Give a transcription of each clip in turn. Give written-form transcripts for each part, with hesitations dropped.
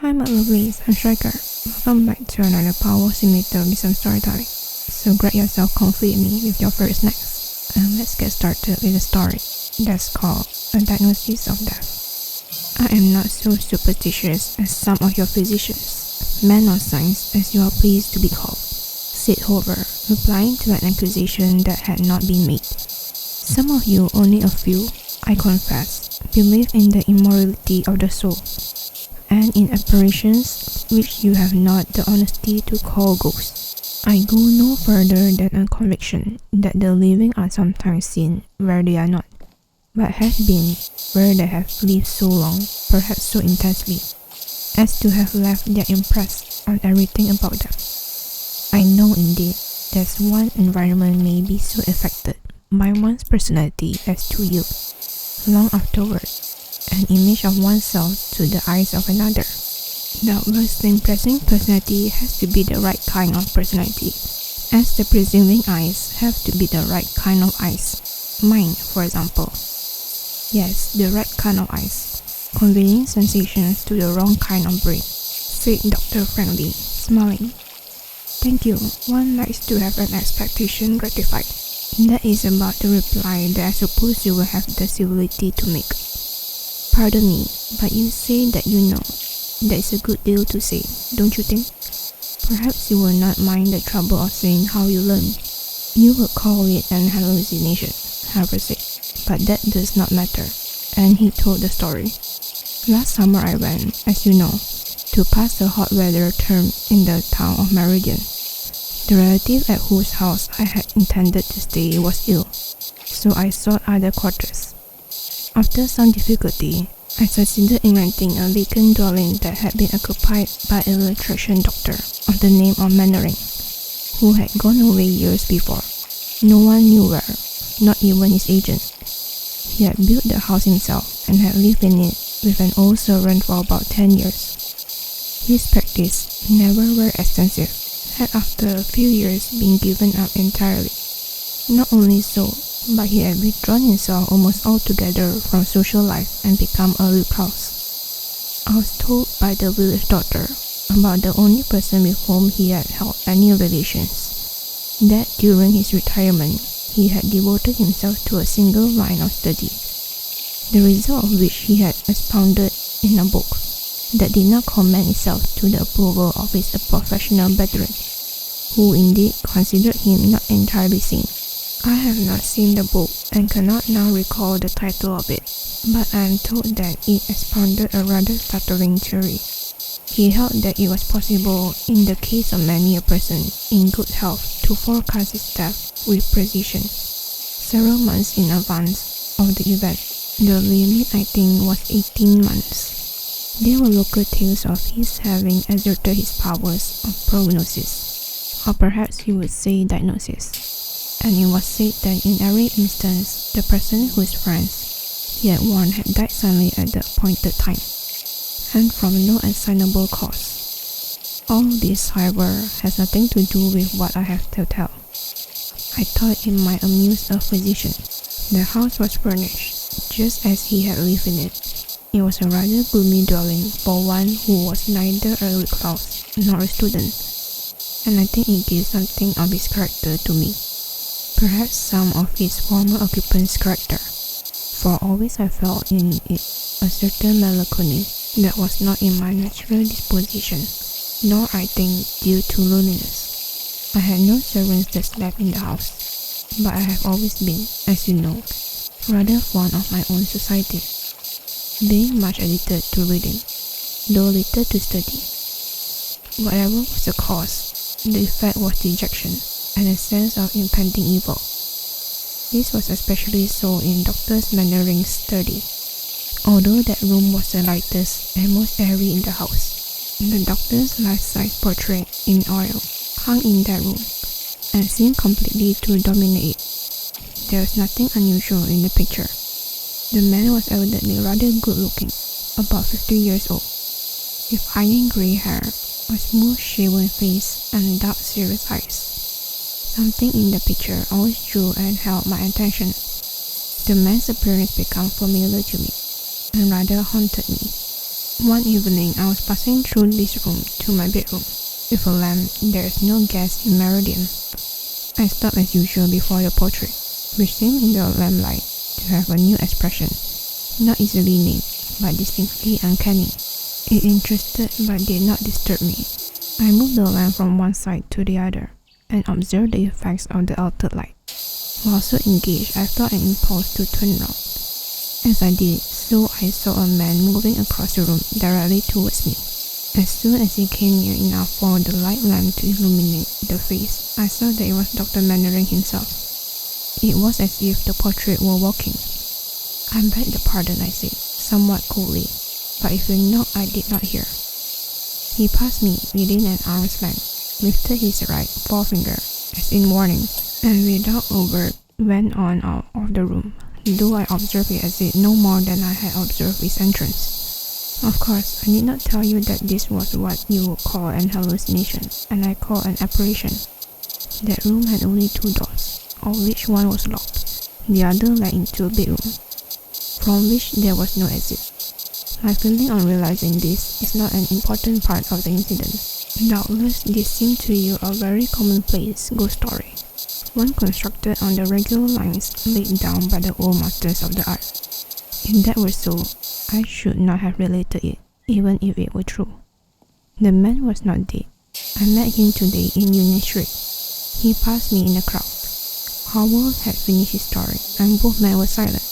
Hi my lovely Sunstriker, welcome back to another Power Simulator with some storytelling. So grab yourself comfy with your favorite snacks and let's get started with a story that's called A Diagnosis of Death. I am not so superstitious as some of your physicians, men of science as you are pleased to be called, said Hoover, replying to an accusation that had not been made. Some of you, only a few, I confess, believe in the immortality of the soul, and in apparitions which you have not the honesty to call ghosts. I go no further than a conviction that the living are sometimes seen where they are not, but have been where they have lived so long, perhaps so intensely, as to have left their impress on everything about them. I know indeed that one environment may be so affected by one's personality as to yield, long afterward, an image of oneself to the eyes of another. Doubtless the impressing personality has to be the right kind of personality, as the presuming eyes have to be the right kind of eyes. Mine, for example. Yes, the right kind of eyes, conveying sensations to the wrong kind of brain, said Dr. Friendly, smiling. Thank you, one likes to have an expectation gratified. That is about the reply that I suppose you will have the civility to make. Pardon me, but you say that you know. That is a good deal to say, don't you think? Perhaps you will not mind the trouble of saying how you learn. You would call it an hallucination, Harper said, but that does not matter, and he told the story. Last summer I went, as you know, to pass a hot weather term in the town of Meridian. The relative at whose house I had intended to stay was ill, so I sought other quarters. After some difficulty, I succeeded in renting a vacant dwelling that had been occupied by an electrician doctor of the name of Mannering, who had gone away years before. No one knew where, not even his agent. He had built the house himself and had lived in it with an old servant for about 10 years. His practice, never very extensive, had after a few years been given up entirely. Not only so, but he had withdrawn himself almost altogether from social life and become a recluse. I was told by the village doctor about the only person with whom he had held any relations, that during his retirement he had devoted himself to a single line of study, the result of which he had expounded in a book that did not commend itself to the approval of his professional brethren, who indeed considered him not entirely sane. I have not seen the book and cannot now recall the title of it, but I am told that it expounded a rather startling theory. He held that it was possible, in the case of many a person in good health, to forecast his death with precision, several months in advance of the event. The limit, I think, was 18 months. There were local tales of his having exerted his powers of prognosis, or perhaps you would say diagnosis. And it was said that in every instance, the person whose friends he had warned had died suddenly at the appointed time, and from no assignable cause. All this, however, has nothing to do with what I have to tell. I thought it might amuse a physician. The house was furnished, just as he had lived in it. It was a rather gloomy dwelling for one who was neither a recluse nor a student, and I think it gave something of his character to me. Perhaps some of its former occupants' character, for always I felt in it a certain melancholy that was not in my natural disposition, nor I think due to loneliness. I had no servants that slept in the house, but I have always been, as you know, rather fond of my own society, being much addicted to reading, though little to study. Whatever was the cause, the effect was dejection and a sense of impending evil. This was especially so in Dr. Mannering's study. Although that room was the lightest and most airy in the house, the doctor's life-size portrait in oil hung in that room and seemed completely to dominate it. There was nothing unusual in the picture. The man was evidently rather good-looking, about 50 years old, with iron grey hair, a smooth-shaven face, and dark, serious eyes. Something in the picture always drew and held my attention. The man's appearance became familiar to me, and rather haunted me. One evening, I was passing through this room to my bedroom. With a lamp, there is no gas in Meridian. I stopped as usual before the portrait, which seemed in the lamplight to have a new expression, not easily named, but distinctly uncanny. It interested but did not disturb me. I moved the lamp from one side to the other and observed the effects of the altered light. While so engaged, I felt an impulse to turn round. As I did so, I saw a man moving across the room directly towards me. As soon as he came near enough for the light lamp to illuminate the face, I saw that it was Dr. Mannering himself. It was as if the portrait were walking. "I beg your pardon," I said, somewhat coldly, "but if you knock, I did not hear." He passed me within an arm's length, lifted his right forefinger as in warning, and without a word went on out of the room, though I observed it as it no more than I had observed its entrance. Of course, I need not tell you that this was what you would call an hallucination, and I call an apparition. That room had only 2 doors, of which one was locked. The other led into a bedroom, from which there was no exit. My feeling on realizing this is not an important part of the incident. Doubtless, this seemed to you a very commonplace ghost story, one constructed on the regular lines laid down by the old masters of the art. If that were so, I should not have related it, even if it were true. The man was not dead. I met him today in Union Street. He passed me in the crowd. Howell had finished his story, and both men were silent.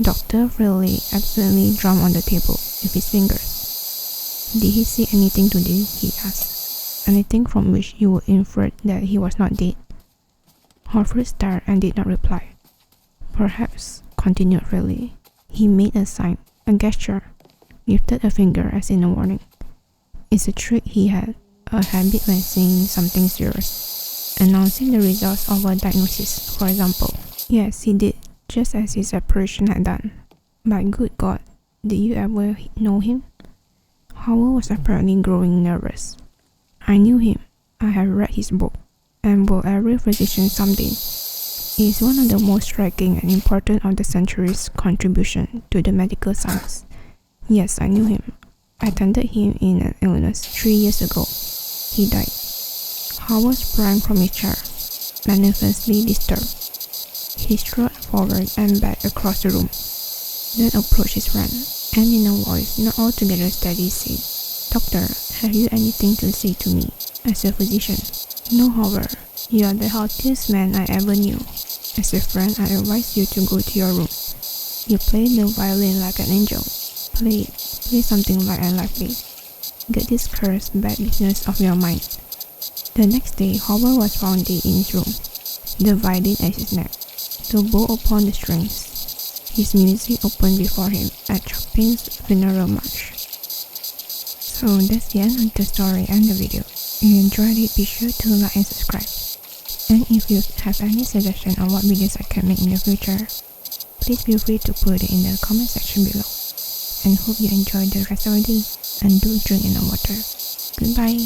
Dr. Frehley absently drummed on the table with his fingers. "Did he say anything today?" he asked. "Anything from which you would infer that he was not dead?" Harford stared and did not reply. "Perhaps," continued Frehley. He made a sign, a gesture, lifted a finger as in a warning. "It's a trick he had, a habit when seeing something serious, announcing the results of a diagnosis, for example." "Yes, he did, just as his apparition had done. But good God, did you ever know him?" Howell was apparently growing nervous. "I knew him. I have read his book, and will every physician someday. He is one of the most striking and important of the century's contribution to the medical science. Yes, I knew him. I attended him in an illness 3 years ago. He died." Howell sprang from his chair, manifestly disturbed. He strode forward and back across the room, then approached his friend, and in a voice not altogether steady said, "Doctor, have you anything to say to me, as a physician?" "No, Howard. You are the healthiest man I ever knew. As a friend, I advise you to go to your room. You play the violin like an angel. Play it. Play something light and lively. Get this cursed bad business off your mind." The next day, Howard was found dead in his room, the violin at his neck, the bow upon the strings. His music opened before him at Chopin's funeral march. So that's the end of the story and the video. If you enjoyed it, be sure to like and subscribe. And if you have any suggestion on what videos I can make in the future, please feel free to put it in the comment section below. And hope you enjoy the rest of the day, and do drink enough water. Goodbye.